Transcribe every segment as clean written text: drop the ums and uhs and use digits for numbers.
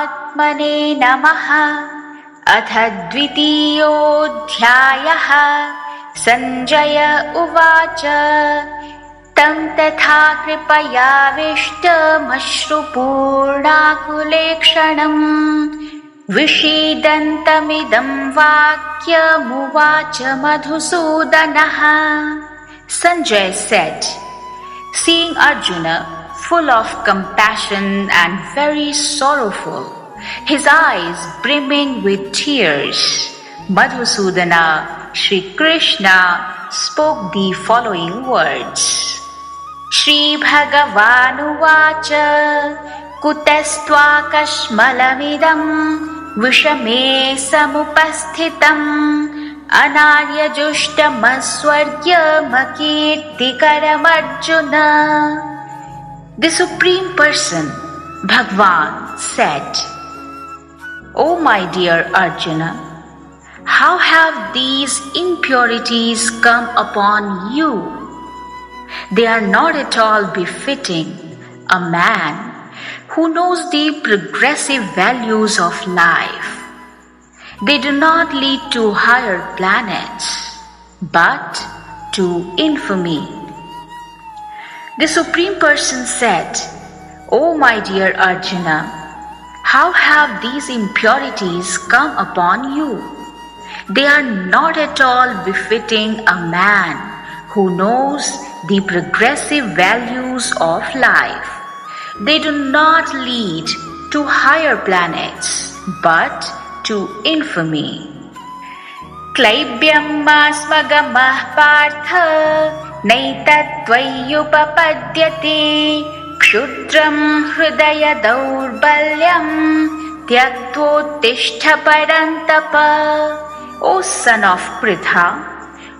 परमात्मने नमः। अथ द्वितीयोऽध्यायः। सञ्जय उवाच तं तथा कृपयाविष्टमश्रुपूर्णाकुलेक्षणम् विषीदन्तमिदं वाक्यमुवाच Madhusudanah. Sanjay said, seeing Arjuna full of compassion and very sorrowful, his eyes brimming with tears, Madhusudana, Shri Krishna spoke the following words. Shri Bhagavanuvacha kutestvakashmalamidam vishame samupasthitam anaryajushtamaswargyamakirtikaram Arjuna. The Supreme Person, Bhagwan, said, O my dear Arjuna, how have these impurities come upon you? They are not at all befitting a man who knows the progressive values of life. They do not lead to higher planets, but to infamy. The Supreme Person said, O my dear Arjuna, how have these impurities come upon you? They are not at all befitting a man who knows the progressive values of life. They do not lead to higher planets, but to infamy. Klaibyam asmagamah partha naitattvayupapadyate kshudram hridaya daurbalyam tyaktvottishta parantapa. O son of Pritha,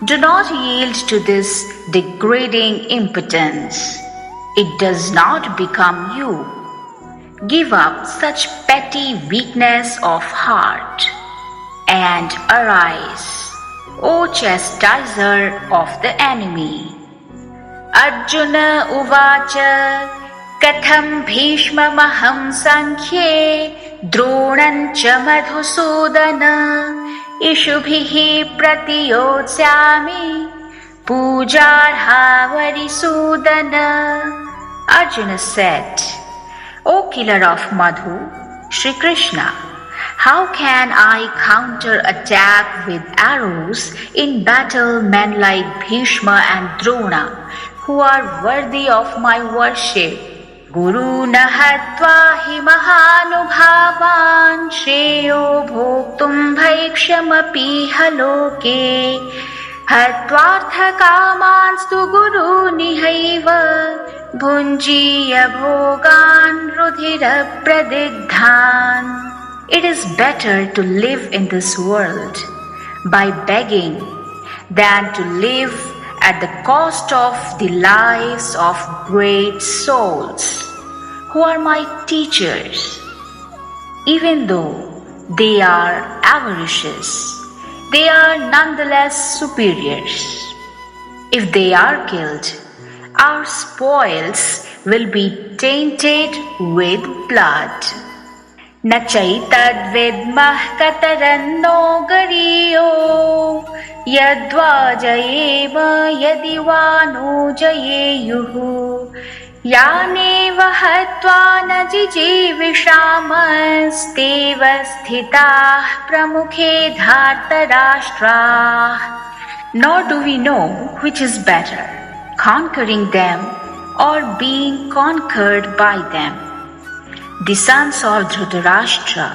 do not yield to this degrading impotence. It does not become you. Give up such petty weakness of heart and arise, O chastiser of the enemy. Arjuna uvacha katham bhishmamaham sankhye dronancha madhusudana ishubhihi pratiyotsami pujarha varisudana. Arjuna said, O killer of Madhu, Shri Krishna, how can I counter-attack with arrows in battle men like Bhishma and Drona, who are worthy of my worship? Guru nahatva hi mahanubhavan shreyo bhoktum bhaikshamapi haloke hatvartha kamanstu guru nihaiva bhunjiya bhogan rudhira pradigdhan. It is better to live in this world by begging than to live at the cost of the lives of great souls who are my teachers. Even though they are avaricious, they are nonetheless superiors. If they are killed, our spoils will be tainted with blood. Na chaitad vidmah kataranno gariyo yadva jayeva yadivano jayeyuhu yaneva hatva na jijivishamastev sthitah pramukhe dhartarashtrah. Nor do we know which is better, conquering them or being conquered by them. The sons of Dhritarashtra,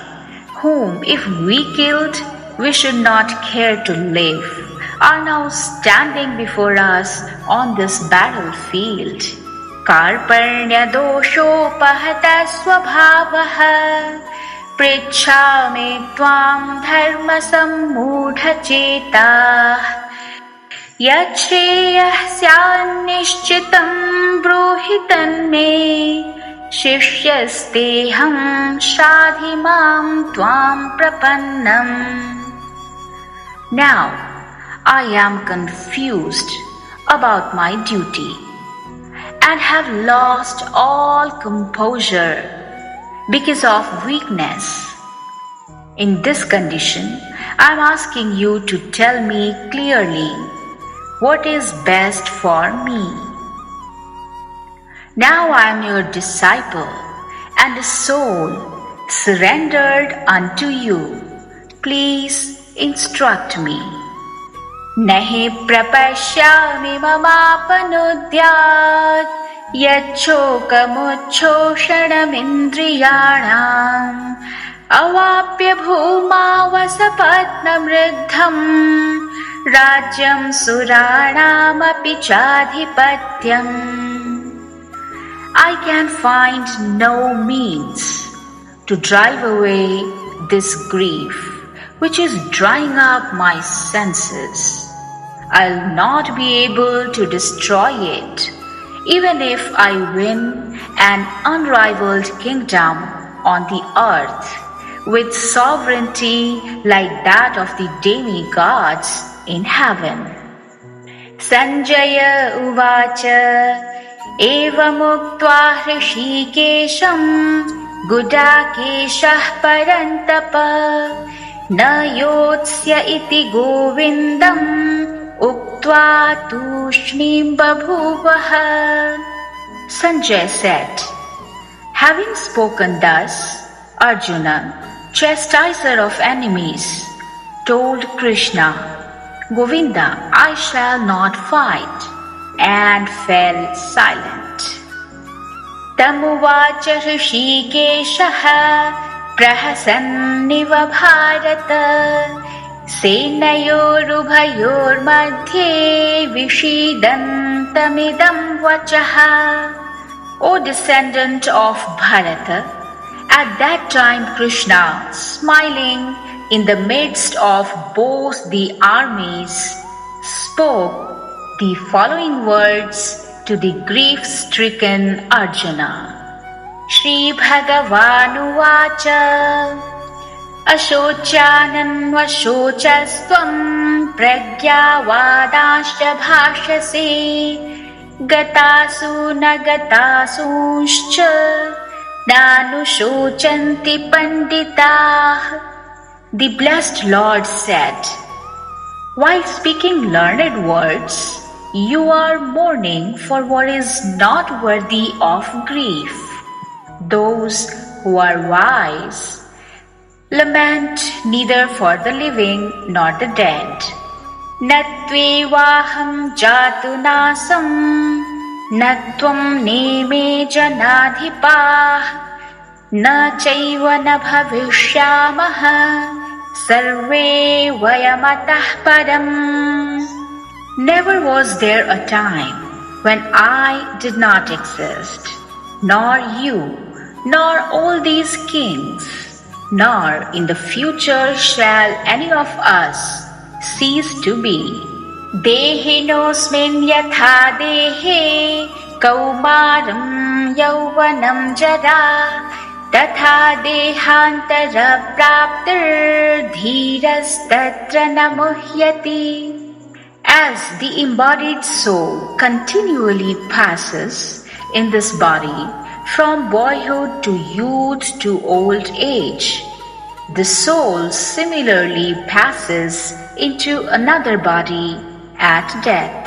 whom if we killed, we should not care to live, are now standing before us on this battlefield. Karparnya doshopahata swabhavaha prichhami tvam dharma sammudha chetah yachreyah syan nishchitam bruhitan me Shishyasteham shadhimam tvam prapannam. Now I am confused about my duty and have lost all composure. because of weakness. In this condition, I am asking you to tell me clearly what is best for me. Now I am your disciple and a soul surrendered unto you. Please instruct me. Nahi prapashyami mamapanudhyat yacchokamuccoshanamindriyanam avapya bhumavasapatnamriddham rajyam suranamapi chadhipatyam. I can find no means to drive away this grief which is drying up my senses. I'll not be able to destroy it, even if I win an unrivaled kingdom on the earth with sovereignty like that of the demigods in heaven. Sanjaya uvacha evamuktvā hrishikesham gudakeshah parantapa na yotsya iti govindam uktva tushnim babhuvaha. Sanjay said, having spoken thus, Arjuna, chastiser of enemies, told Krishna, Govinda, I shall not fight, and fell silent. Tamuvacha Hrishikeshaha prahasanniva bharata senayorubhayor madhye vishidantamidam vachaha. O descendant of Bharata, at that time Krishna, smiling in the midst of both the armies, spoke the following words to the grief-stricken Arjuna. Shri Bhagawanuvacha Ashochanan-vashochastvam pragyavadascha bhashase gatasu nagatasuscha nanushocanti panditah. The blessed Lord said, while speaking learned words, you are mourning for what is not worthy of grief. Those who are wise lament neither for the living nor the dead. Natvevaham jatu nasam natvam neme janadhipah na chaiva na bhavishyamaha sarve vayamatah param. Never was there a time when I did not exist, nor you, nor all these kings, nor in the future shall any of us cease to be. Dehinosmin yatha dehe kaumaram yauvanam jara tatha dehantara praptir dhirastatra namuhyati. As the embodied soul continually passes in this body from boyhood to youth to old age, the soul similarly passes into another body at death.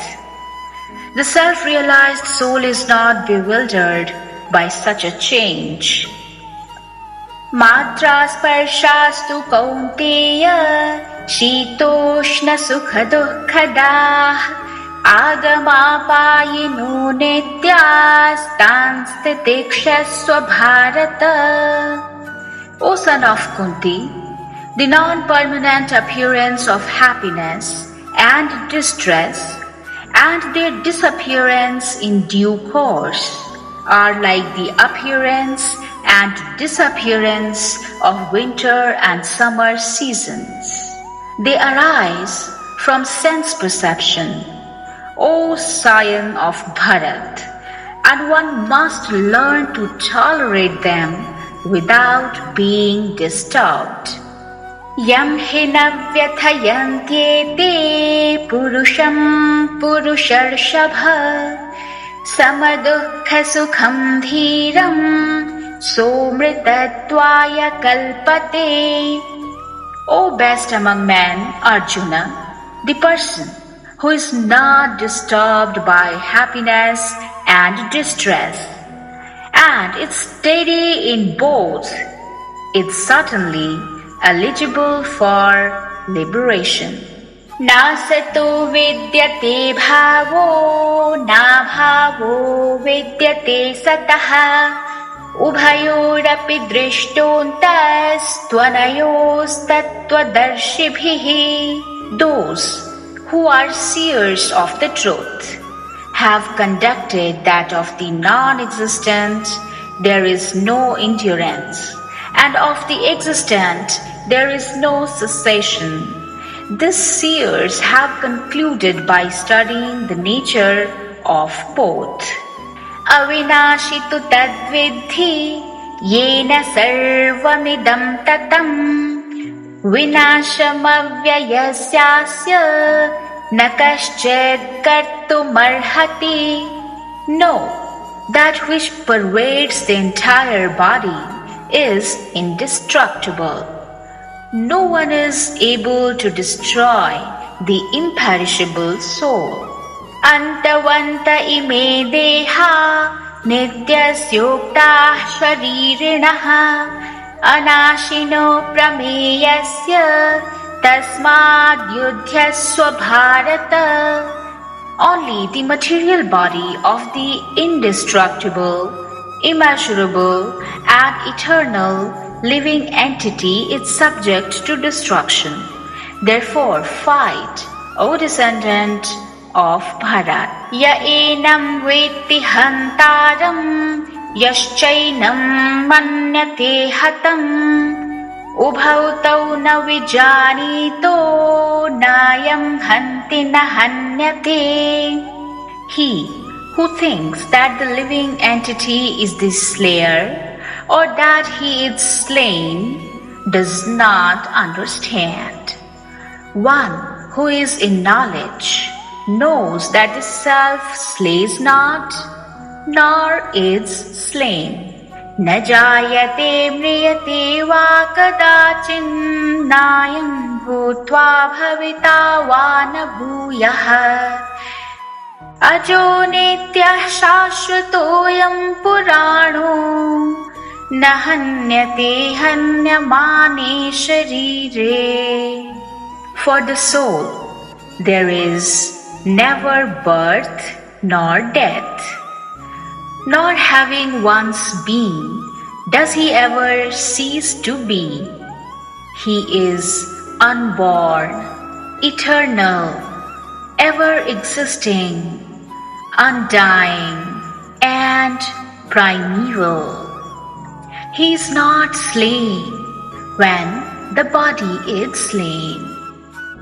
The self-realized soul is not bewildered by such a change. Matra sparshastu kaunteya shitoshna sukha dukhadah agamapayino nityastanstitikshasva bharata. O son of Kunti, the non-permanent appearance of happiness and distress and their disappearance in due course are like the appearance and disappearance of winter and summer seasons. They arise from sense perception, O scion of Bharat, and one must learn to tolerate them without being disturbed. Yam hina vyathayantyete purusham purusharshabha samadukha sukham dhiram somritattvaya kalpate. O best among men, Arjuna, the person who is not disturbed by happiness and distress, and is steady in both, is certainly eligible for liberation. Nasato vidyate bhavo, na bhavo vidyate sataha, ubhayorapi drishtontas tvanayos tattvadarshibhihi. Those who are seers of the truth have conducted that of the non-existent there is no endurance, and of the existent there is no cessation. These seers have concluded by studying the nature of both. Avinashi tu tadvidhi yena sarvamidam tatam vinashamavyyasyasya na kaschid kartumarhati. Know that which pervades the entire body is indestructible. No one is able to destroy the imperishable soul. Antavanta ime deha nityasyukta sharirinaha anashino prameyasya tasmad yudhyasva bharata. Only the material body of the indestructible, immeasurable and eternal living entity is subject to destruction. Therefore fight, O descendant of Bharat. Ya enam veti hantaram yaschainam manyate hatam ubhau tau na vijanito nayam hanti na hanyate. He who thinks that the living entity is the slayer or that he is slain does not understand. One who is in knowledge knows that the self slays not, nor is slain. Na jayate mriyate va kadachin nayam bhutva bhavita va na bhuyah. Ajo nityah shashvatoyam purano na hanyate hanyamane sharire. For the soul there is never birth nor death, nor having once been does he ever cease to be. He is unborn, eternal, ever existing, undying and primeval. He is not slain when the body is slain.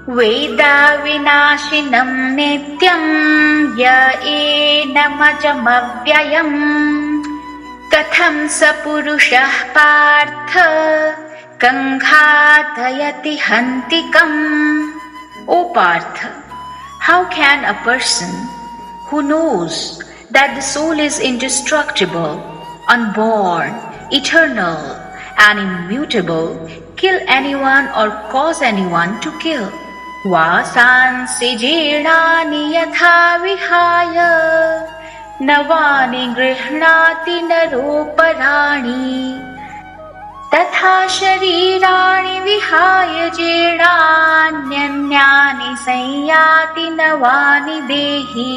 Veda vinashinam nityam ya enamajamavyayam katham sapurushah partha kanghatayati hantikam. O Partha, how can a person who knows that the soul is indestructible, unborn, eternal and immutable kill anyone or cause anyone to kill? Vasansi jirani yatha vihaya navani grihnati naroparani tatha sharirani vihaya jiranyanyani sanyati navani dehi.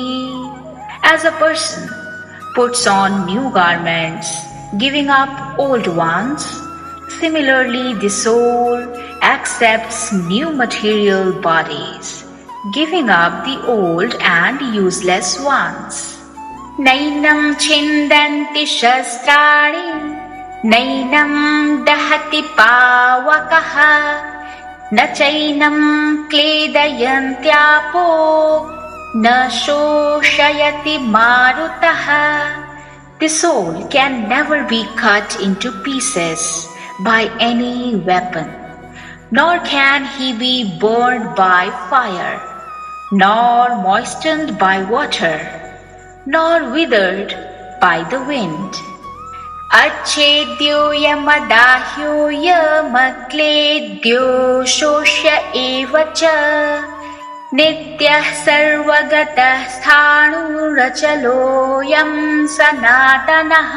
As a person puts on new garments, giving up old ones, similarly the soul accepts new material bodies, giving up the old and useless ones. Nainam chindanti shastrani, nainam dahati pavakaha, na chainam kledayantyapo, na shoshayati marutaha. The soul can never be cut into pieces by any weapon, nor can he be burned by fire, nor moistened by water, nor withered by the wind. अच्छेद्योऽयमदाह्योऽयमक्लेद्यो शोष्य एव च नित्यः सर्वगतः स्थाणुरचलोऽयं सनातनः.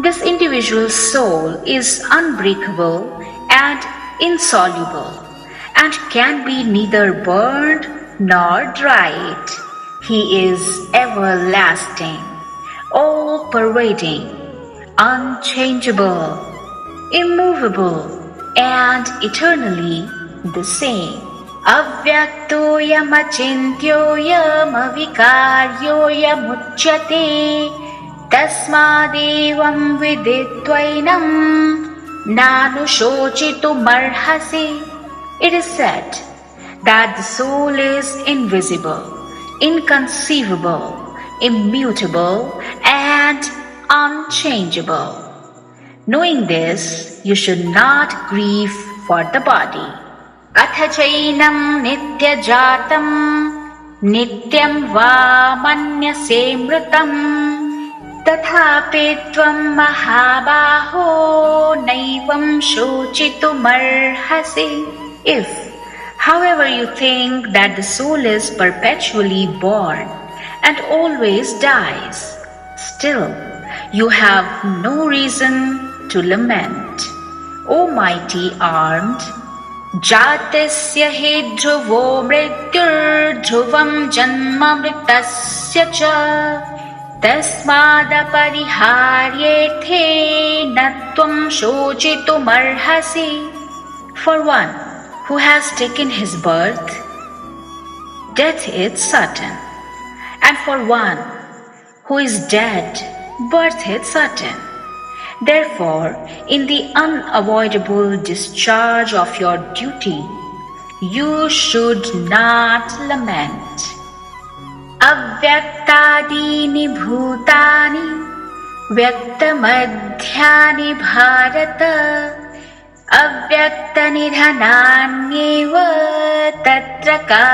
This individual soul is unbreakable and insoluble and can be neither burned nor dried. He is everlasting, all-pervading, unchangeable, immovable, and eternally the same. अव्यक्तोऽयमचिन्त्योऽयमविकार्योऽयमुच्यते तस्मादेवं विदित्वैनं नानुशोचितुमर्हसि. It is said that the soul is invisible, inconceivable, immutable, and unchangeable. Knowing this, you should not grieve for the body. अथ चैनं नित्यजातं नित्यं वा मन्यसे मृतम् तथापि त्वं महाबाहो नैवं शोचितुमर्हसि. If, however, you think that the soul is perpetually born and always dies, still you have no reason to lament. O mighty armed, जातस्य हि ध्रुवो मृत्युर्ध्रुवं जन्म मृतस्य च तस्मादपरिहार्येऽर्थे न त्वं शोचितुमर्हसि. For one who has taken his birth, death is certain, and for one who is dead, birth is certain. Therefore, in the unavoidable discharge of your duty, you should not lament. Avyaktadini bhutani vyaktamadhyani bharata avyaktanidhananyeva tatra ka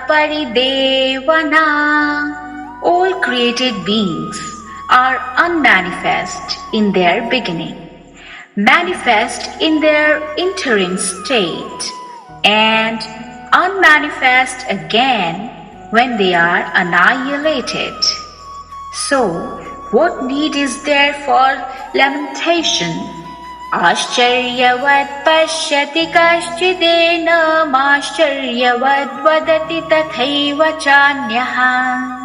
paridevana. All created beings are unmanifest in their beginning, manifest in their interim state, and unmanifest again when they are annihilated. So, what need is there for lamentation? Ascharyavat pashyati kaschidena mascharyavat vadati tathaiva chanyaha.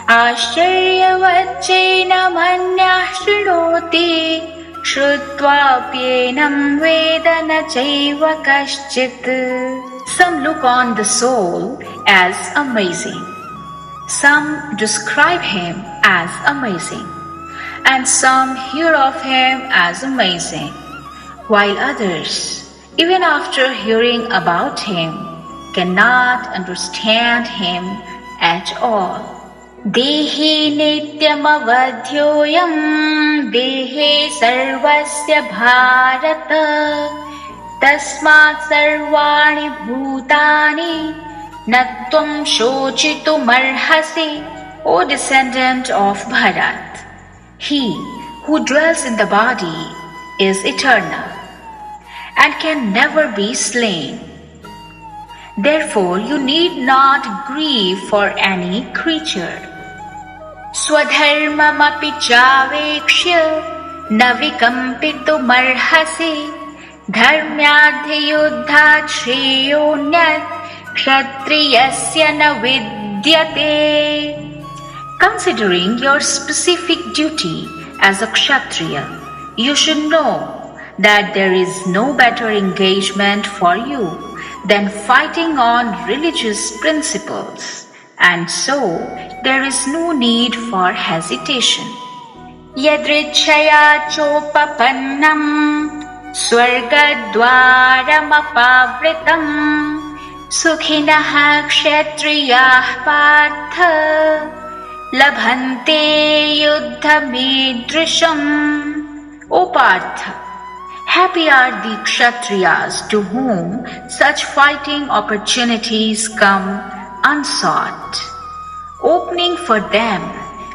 आश्चर्यवच्चैनमन्यः शृणोति श्रुत्वाप्येनं वेद न चैव कश्चित्. Some look on the soul as amazing, some describe him as amazing, and some hear of him as amazing, while others, even after hearing about him, cannot understand him at all. देहे नित्यमवध्योऽयं देहे सर्वस्य भारत तस्मात् सर्वाणि भूतानि न त्वं शोचितुमर्हसि. O descendant of Bharat, he who dwells in the body is eternal and can never be slain. Therefore, you need not grieve for any creature. Swadharmamapi chavekshya na vikampitumārhasi dharmyadhyuddhat shreyonyat kshatriyasya na vidyate. Considering your specific duty as a kshatriya, you should know that there is no better engagement for you than fighting on religious principles, and so there is no need for hesitation. Yadrichaya chopapannam swargadwaramapavritam sukhinah kshatriyah partha labhante yuddhamidrisham. O Partha, happy are the Kshatriyas to whom such fighting opportunities come unsought. Opening for them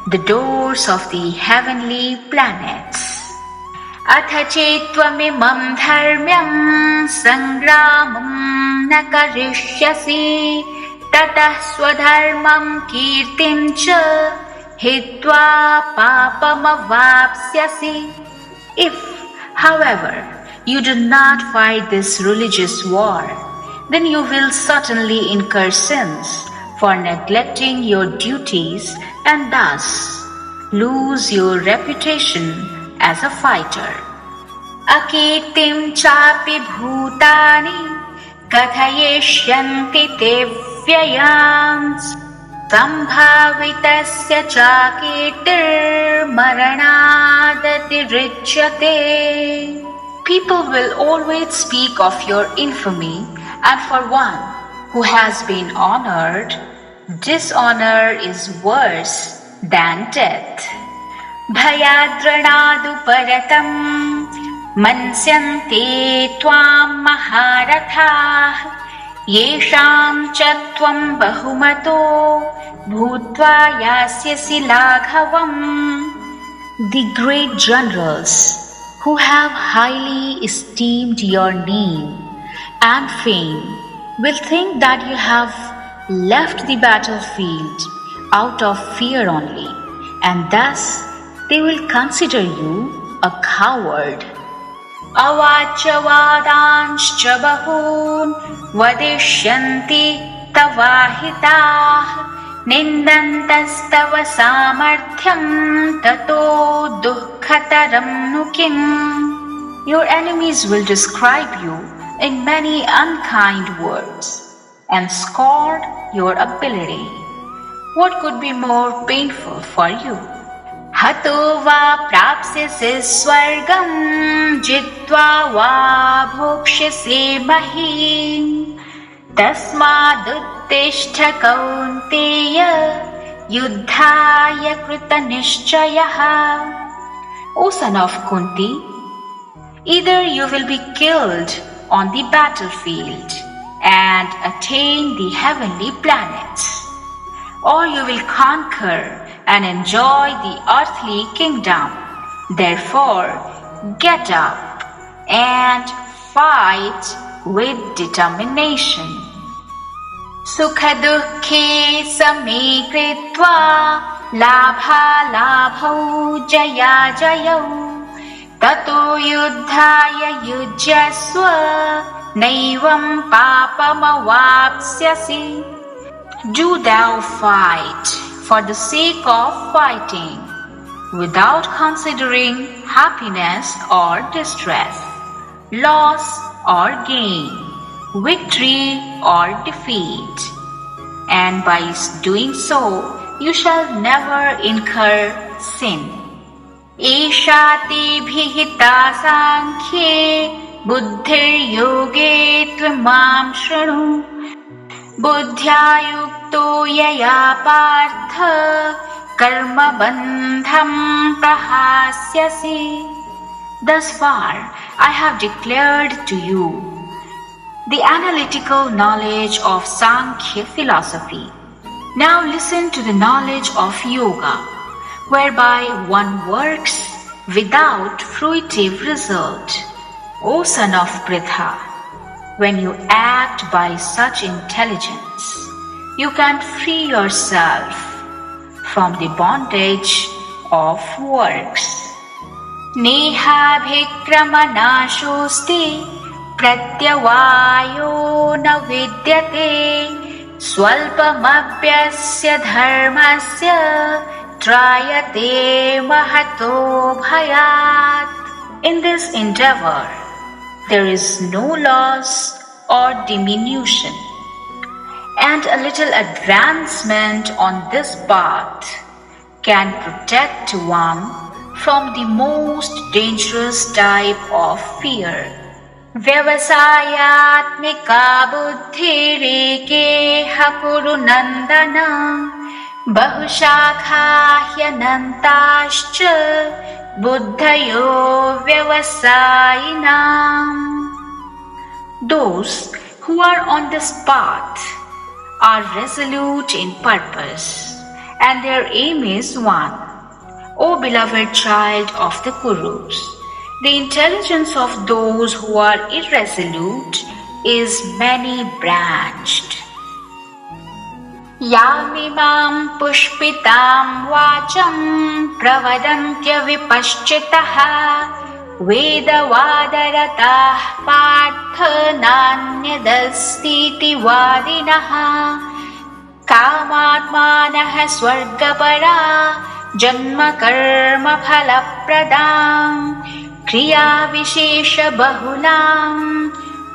the doors of the heavenly planets. अथ चेत्त्वमिमं धर्म्यं सङ्ग्रामं न करिष्यसि ततः स्वधर्मं कीर्तिं च हित्वा पापमवाप्स्यसि. If, however, you do not fight this religious war, then you will certainly incur sins for neglecting your duties and thus lose your reputation as a fighter. अकीर्तिं चापि भूतानि कथयिष्यन्ति ते व्ययाम् सम्भावितस्य चाकीर्तिर्मरणादतिरिच्यते. People will always speak of your infamy, and for one who has been honored, dishonor is worse than death. भयाद्रणादुपरतं मन्स्यन्ते त्वां महारथाः येषां च त्वं बहुमतो भूत्वा यास्यसि लाघवम्. The great generals who have highly esteemed your name and fame will think that you have left the battlefield out of fear only, and thus they will consider you a coward. अवाच्य वादांश्च बहून् वदिष्यन्ति तवाहिताः निन्दन्तस्तव सामर्थ्यं ततो दुःखतरं नु किम्. Your enemies will describe you in many unkind words and scorn your ability. What could be more painful for you? हतो वा प्राप्स्यसि स्वर्गं जित्वा वा भोक्ष्यसि महीम् तस्मादुत्तिष्ठ कौन्तेय युद्धाय कृतनिश्चयः. O son of Kunti, either you will be killed on the battlefield and attain the heavenly planets, or you will conquer and enjoy the earthly kingdom. Therefore, get up and fight with determination. Sukha dukhe same kritva labha labhau jaya jayau tato yuddhaya yujyasva naivam papamavapsyasi. Do thou fight for the sake of fighting, without considering happiness or distress, loss or gain, victory or defeat, and by doing so you shall never incur sin. Esha te bhihita sankhye buddhir yoge tvamam shranu बुद्ध्या युक्तो यया पार्थ कर्मबन्धं प्रहास्यसि. Thus far I have declared to you the analytical knowledge of Sankhya philosophy. Now listen to the knowledge of yoga, whereby one works without fruitive result. O son of Pritha, when you act by such intelligence, you can free yourself from the bondage of works. Nehabhikramanashosti pratyavayo na vidyate swalpamabhyasya dharmasya trayate mahato bhayat. In this endeavor, there is no loss or diminution, and a little advancement on this path can protect one from the most dangerous type of fear. Vyavasayatmika buddhirekeha kuru nandana bahushakha hyanantascha buddhayo vyavasayinam. Those who are on this path are resolute in purpose and their aim is one. O beloved child of the Kurus, the intelligence of those who are irresolute is many-branched. Yamimam pushpitam vacham pravadantya vipashchitaha Vedavadarata partha nanyadastiti vadinaha Kamatmanah swargapara janma karma phalapradam Kriya vishesha bahulam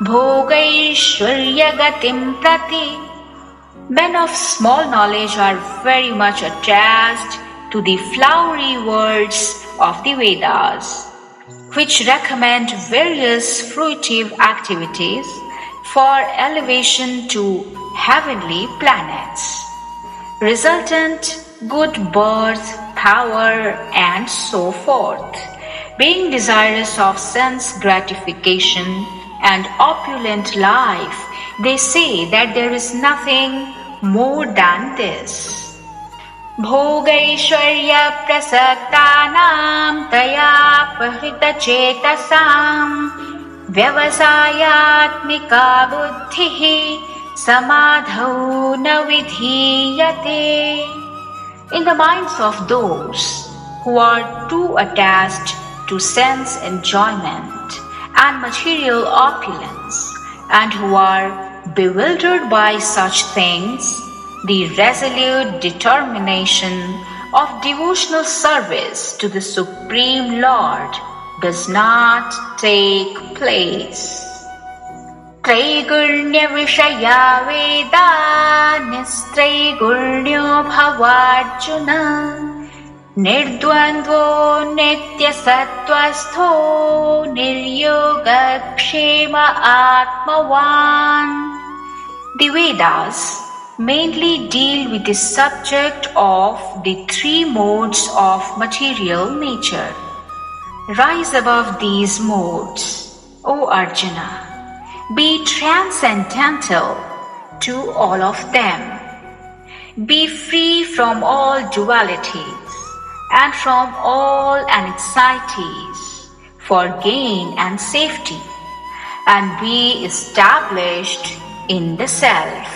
bhogaishwarya gatim prati. Men of small knowledge are very much attached to the flowery words of the Vedas, which recommend various fruitive activities for elevation to heavenly planets, resultant good birth, power, and so forth. Being desirous of sense gratification and opulent life, they say that there is nothing more than this. Bhogaishwarya prasaktanam taya pahrita chetasam vyavasayatmika buddhihi samadhau na vidhiyate. In the minds of those who are too attached to sense enjoyment and material opulence and who are bewildered by such things, the resolute determination of devotional service to the Supreme Lord does not take place. Traigurnya vishaya veda nistraigurnyo bhavarjuna Nirdvandvo nitya sattvastho niryoga kshema atmavan. The Vedas mainly deal with the subject of the three modes of material nature. Rise above these modes, O Arjuna. Be transcendental to all of them. Be free from all dualities and from all anxieties for gain and safety, and be established in the self.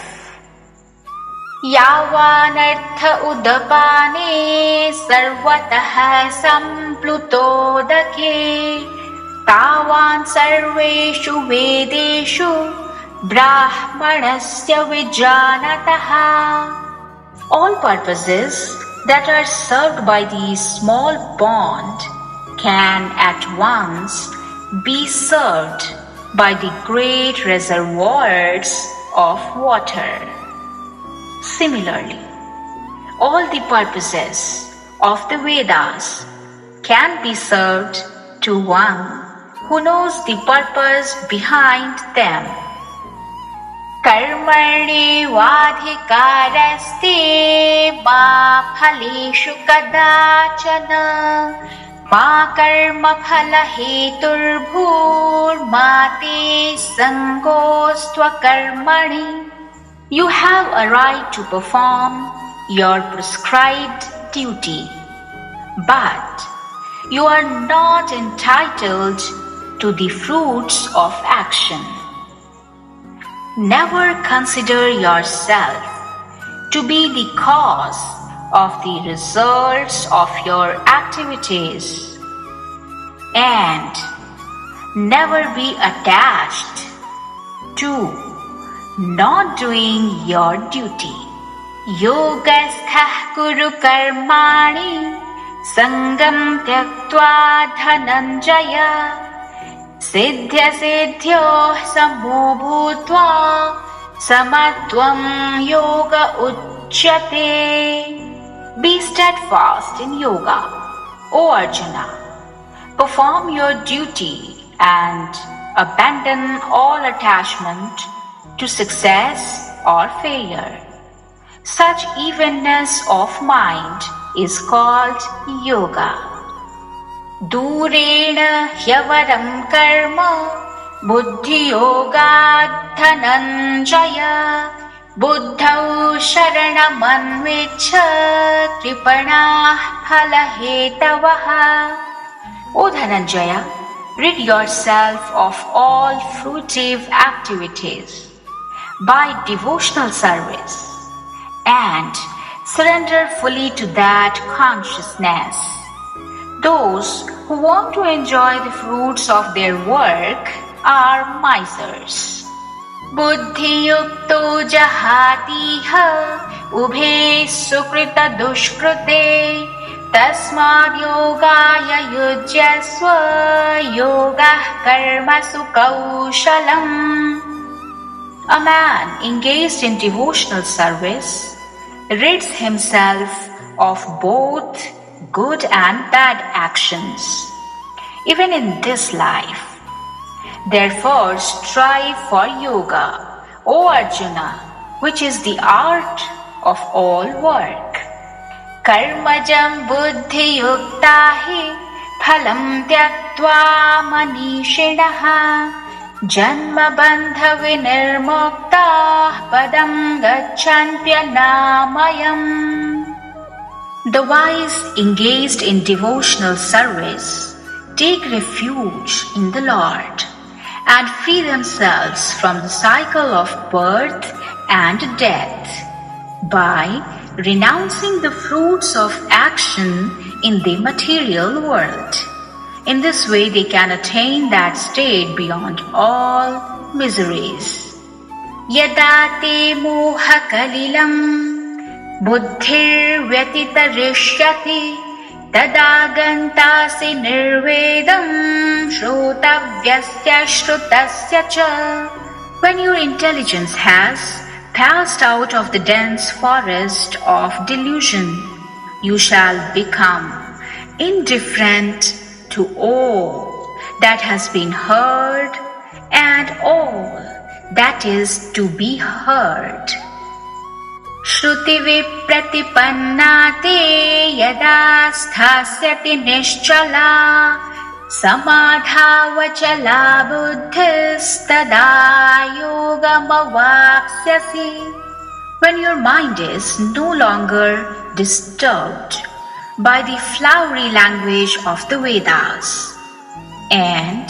Yavanartha udapane sarvataha samplutodake tavan sarveshu vedeshu brahmanasya vijanataha. All purposes that are served by the small pond can at once be served by the great reservoirs of water. Similarly, all the purposes of the Vedas can be served to one who knows the purpose behind them. Karmani vadhikaraste ma phaleshu kadachana ma karma phala heturbhur mate sangostva karmani. You have a right to perform your prescribed duty, but you are not entitled to the fruits of action. Never consider yourself to be the cause of the results of your activities, and never be attached to not doing your duty. Yogastha kuru karmani sangam tyaktva dhananjaya siddhya siddhyo samo bhutva samatvam yoga uchyate. Be steadfast in yoga, O Arjuna. Perform your duty and abandon all attachment to success or failure. Such evenness of mind is called yoga. Durena hyavaram karma buddhi yoga dhananjaya Buddhau sharanamannviccha kripanah phalahetavaha. O Dhananjaya, rid yourself of all fruitive activities by devotional service and surrender fully to that consciousness. Those who want to enjoy the fruits of their work are misers. Buddhiyukto jahatiha ubhe sukrita dushkrute tasmad yogaya yujyasva yogah karmasu kaushalam. A man engaged in devotional service rids himself of both good and bad actions, even in this life. Therefore, strive for yoga, O Arjuna, which is the art of all work. Karmajam buddhi yuktahi phalam tyaktva manishinaha janma bandha vinirmukta padam gacchantyannamayam. The wise engaged in devotional service take refuge in the Lord and free themselves from the cycle of birth and death by renouncing the fruits of action in the material world. In this way they can attain that state beyond all miseries. Yada te moha kalilam buddhir vyatitarishyati tada gantasi nirvedam shrutavyasya shrutasya cha. When your intelligence has passed out of the dense forest of delusion, you shall become indifferent to all that has been heard and all that is to be heard. Shruti vipratipanna te yada sthasyati nischala samadhavachala buddhistada yogamavapsyasi. When your mind is no longer disturbed by the flowery language of the Vedas, and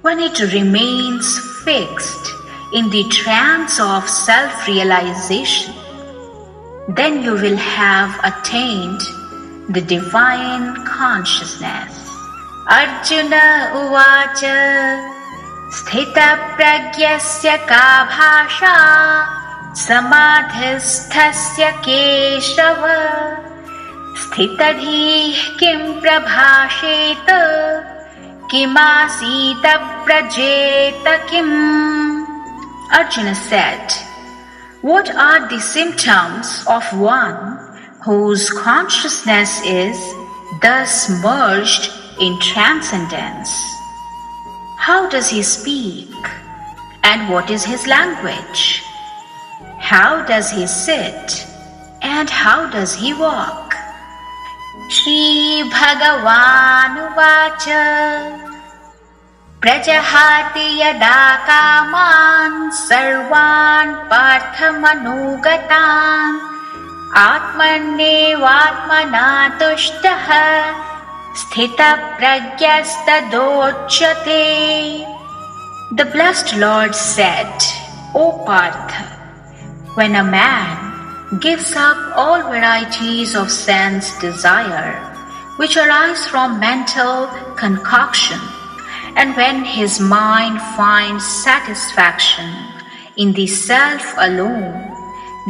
when it remains fixed in the trance of self-realization, then you will have attained the divine consciousness. Arjuna uvacha sthita pragyasya ka bhasha samadhisthasya keshava sthitadhi kim prabhasheta kimasita prajeta kim. Arjuna said, what are the symptoms of one whose consciousness is thus merged in transcendence? How does he speak? And what is his language? How does he sit? And how does he walk? Shri Bhagavan Uvacha Prajahati yada kaman sarvan parthamanugatan atmanevatmana tushtaha sthita pragyastadochyate. The blessed Lord said, O Partha, when a man gives up all varieties of sense desire which arise from mental concoction, and when his mind finds satisfaction in the self alone,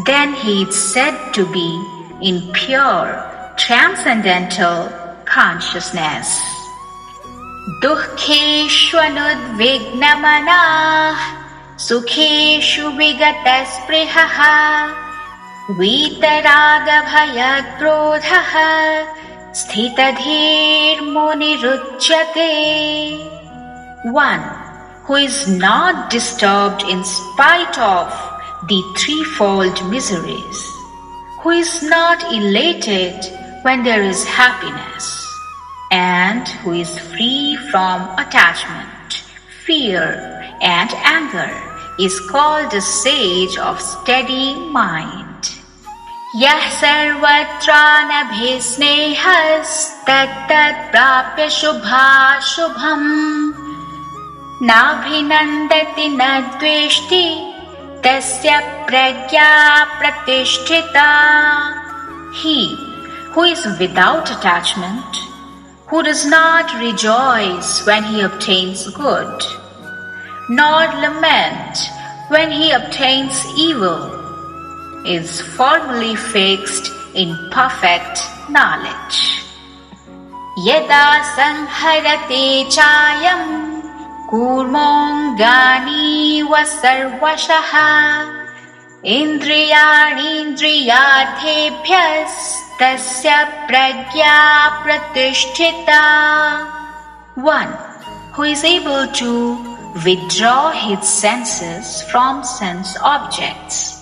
then he is said to be in pure transcendental consciousness. Dukheshvanudvignamana sukheshu vigatasprihaha vitaragabhayakrodhaha sthitadhir muniruchyate. One who is not disturbed in spite of the threefold miseries, who is not elated when there is happiness, and who is free from attachment, fear, and anger, is called a sage of steady mind. Yah sarvatranabhisnehastad prapya shubhashubham nabhinandati nadveshti tasya pragya pratisthita. He who is without attachment, who does not rejoice when he obtains good, nor lament when he obtains evil, is firmly fixed in perfect knowledge. Yada sanharate chayam kurmongani vasarvashaha indriyanindriyarthebhyas tasya pragya pratisthita. One who is able to withdraw his senses from sense objects,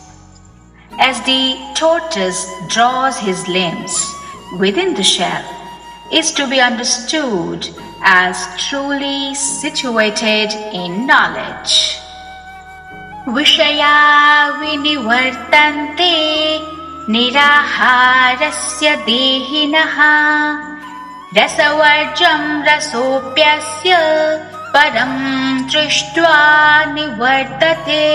as the tortoise draws his limbs within the shell, is to be understood as truly situated in knowledge. Vishaya vinivartante niraharasya dehinaha rasavarjam rasopyasya param drishtva nivartate.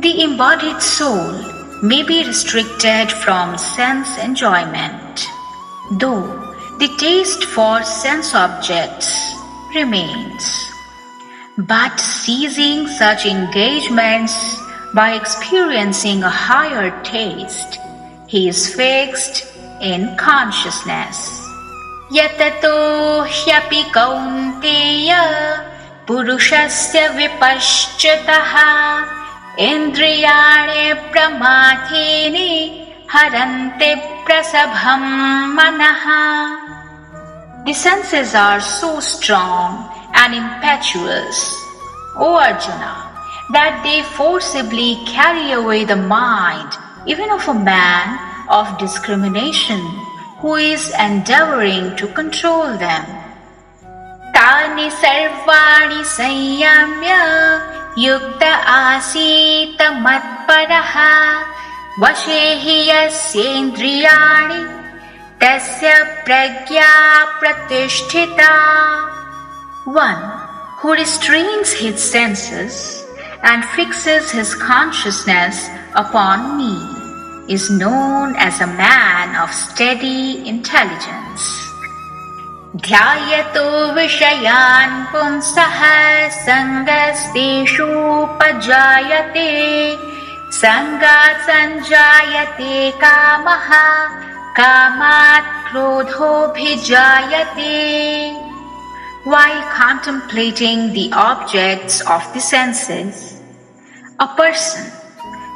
The embodied soul may be restricted from sense enjoyment, though the taste for sense objects remains. But ceasing such engagements by experiencing a higher taste, he is fixed in consciousness. Yatato hyapi kaunteya purushasya vipaschataha indriyane pramathini harante prasabham manaha. The senses are so strong and impetuous, O Arjuna, that they forcibly carry away the mind even of a man of discrimination who is endeavoring to control them. Tani sarvani sanyamya yukta asita matparaha vashehi yasyendriyani tasya pragya pratisthita. One who restrains his senses and fixes his consciousness upon me is known as a man of steady intelligence. Dhyayato vishayan pumsaha sangasteshu pajayate sangat sanjayate kamaha kamat krodho bhijayate. While contemplating the objects of the senses, a person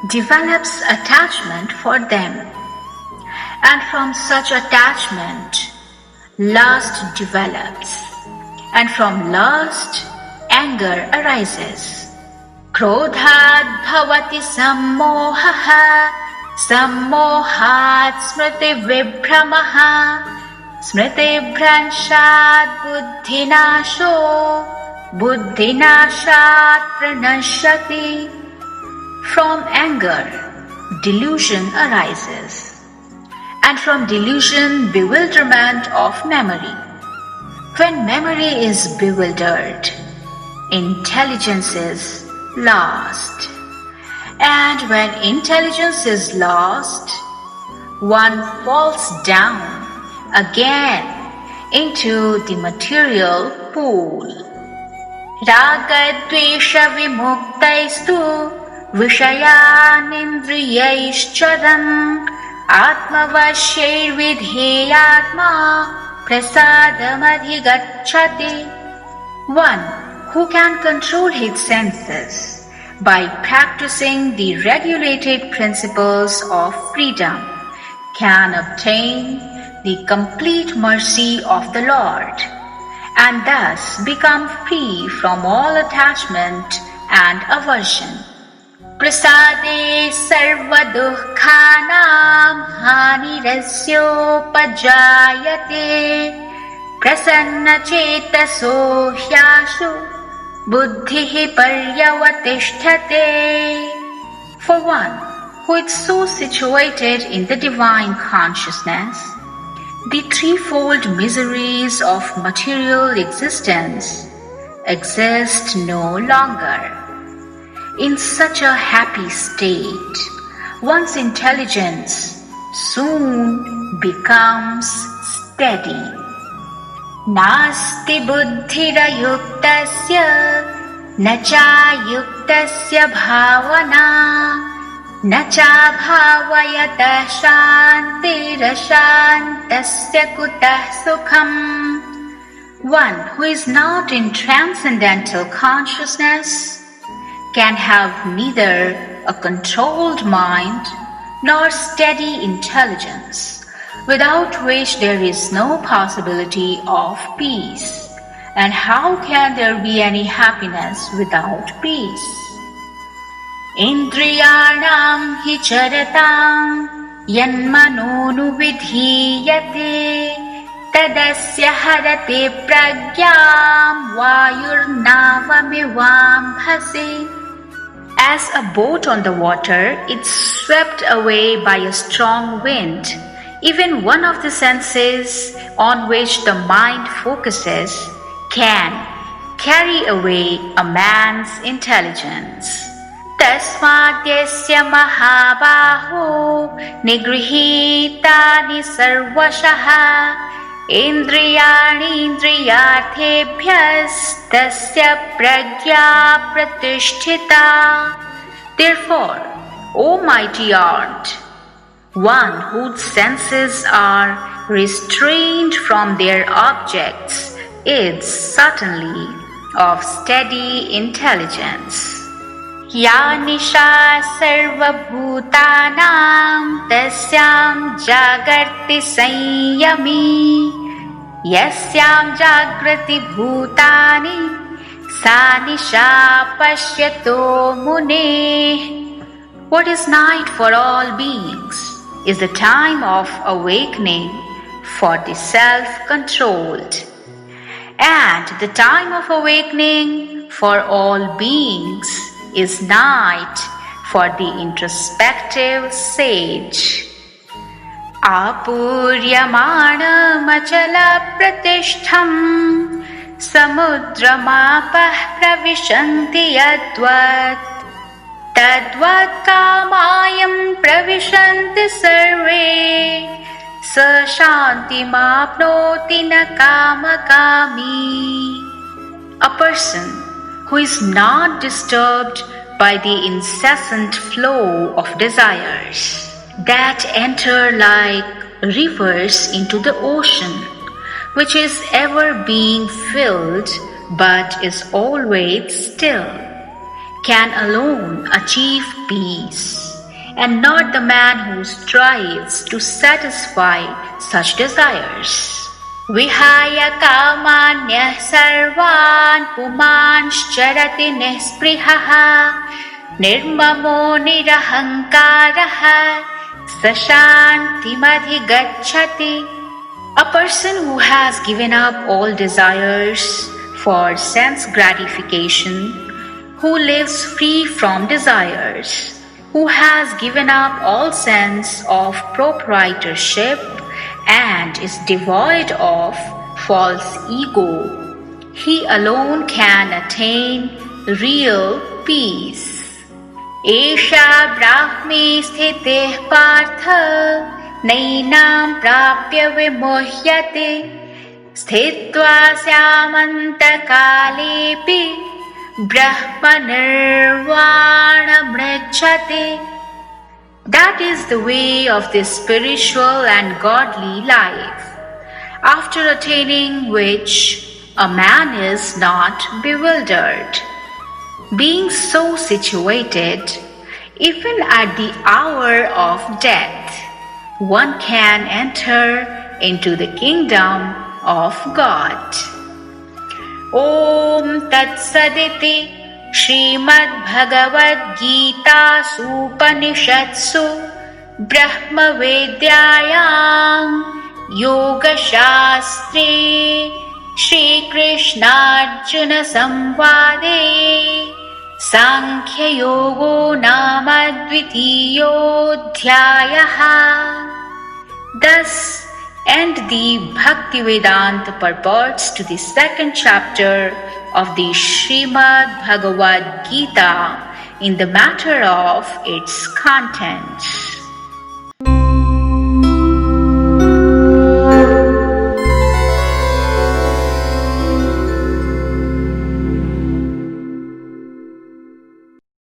develops attachment for them, and from such attachment, lust develops, and from lust, anger arises. Krodhat bhavati sammohaha, sammohat smriti vibhramaha, smriti bhranshat buddhinasho, buddhinashat pranashyati. From anger, delusion arises, and from delusion, bewilderment of memory. When memory is bewildered, intelligence is lost. And when intelligence is lost, one falls down again into the material pool. Ragadvesha vimuktaistu vishayanindriyaischaran atmavashyai vidheyatma prasadamadigatchati. One who can control his senses by practicing the regulated principles of freedom can obtain the complete mercy of the Lord and thus become free from all attachment and aversion. Prasade sarva dukkhanam hanirasyopajayate prasanna chetaso hyashu buddhihi paryavatiṣṭhate. For one who is so situated in the divine consciousness, the threefold miseries of material existence exist no longer. In such a happy state, one's intelligence soon becomes steady. Nasti buddhirayuktasya na chayuktasya bhavana na cha bhavayata shantirashantasya kutah sukham. One who is not in transcendental consciousness can have neither a controlled mind nor steady intelligence, without which there is no possibility of peace. And how can there be any happiness without peace? Indriyanam hi charatam yanmanonu vidhiyate tadasya harate pragyam vayurnavamivam bhase. As a boat on the water, it's swept away by a strong wind. Even one of the senses on which the mind focuses can carry away a man's intelligence. Tasmadyasya mahabaho nigrihitani sarvashaha indriyani indriyarthebhyas tasya pragya pratisthita. Therefore, O mighty art, one whose senses are restrained from their objects is certainly of steady intelligence. Ya nisha sarvabhutanam tasyam jagarti sanyami yasyam jagrati bhutani sa nisha pashyato mune. What is night for all beings is the time of awakening for the self-controlled, and the time of awakening for all beings is night for the introspective sage. Apuryamana machala pratishtham samudramapah pravishanti yadvat tadvat kamayam pravishanti sarve sa shanti mapnoti na kamakami. A person who is not disturbed by the incessant flow of desires that enter like rivers into the ocean, which is ever being filled but is always still, can alone achieve peace, and not the man who strives to satisfy such desires. Vihaya kamanyah sarvan pumanscharati nisprihaha nirmamo nirahankaraha sashantimadhigacchati. A person who has given up all desires for sense gratification, who lives free from desires, who has given up all sense of proprietorship and is devoid of false ego, he alone can attain real peace. Esha brahmi sthiteh partha nainam prapya vimuhyate sthitva syamanta kalepi brahma nirvana mricchate. That is the way of this spiritual and godly life, after attaining which a man is not bewildered. Being so situated, even at the hour of death, one can enter into the kingdom of God. Om Tat Saditi Srimad Bhagavad Gita Upanishatsu Brahma Vidyayam Yoga Shastre Shri-Krishna-Arjuna Samvade Sankhya-yogo nama dvitiyodhyayaha. Thus end the Bhaktivedanta purports to the second chapter of the Srimad Bhagavad Gita in the matter of its contents.